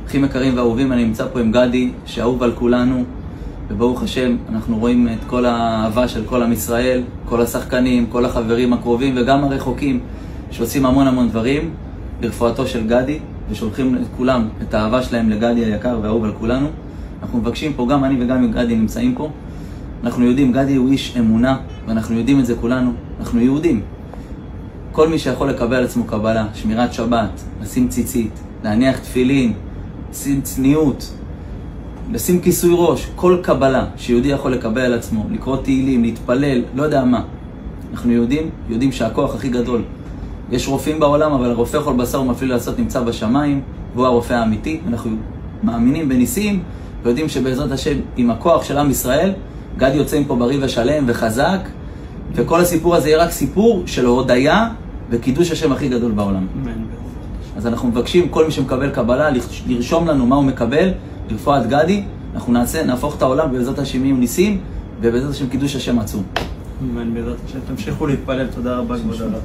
אחים יקרים ואהובים, אני נמצא פה עם גדי, שאהוב על כולנו, וברוך השם, אנחנו רואים את כל האהבה של כל עם ישראל, כל השחקנים, כל החברים הקרובים וגם הרחוקים, שעושים המון דברים לרפואתו של גדי, ושולחים את כולם, את האהבה שלהם לגדי היקר ואהוב על כולנו. אנחנו מבקשים פה, גם אני וגם גדי נמצאים פה, אנחנו יודעים, גדי הוא איש אמונה, ואנחנו יודעים את זה כולנו, אנחנו יהודים. כל מי שיכול לקבל על עצמו קבלה, שמירת שבת, לשים ציצית, להניח תפילין, לשים צניעות, לשים כיסוי ראש, כל קבלה שיהודי יכול לקבל על עצמו, לקרוא תהילים, להתפלל, לא יודע מה. אנחנו יודעים שהכוח הכי גדול. יש רופאים בעולם, אבל הרופא כל בשר ומפליל לעשות נמצא בשמיים, והוא הרופא האמיתי. אנחנו מאמינים בניסים, ויודעים שבעזרת השם, עם הכוח של עם ישראל, גדי יוצא פה בריא ושלם וחזק, וכל הסיפור הזה יהיה רק סיפור של הודיה וקידוש השם הכי גדול בעולם. אז אנחנו מבקשים, כל מי שמקבל קבלה, לרשום לנו מה הוא מקבל, לרפואת גדי, אנחנו נהפוך את העולם בעזרת השם יהיו ניסים, ובעזרת השם קידוש השם עצום. בעזרת השם, תמשיכו להתפלל, תודה רבה כבוד הרב.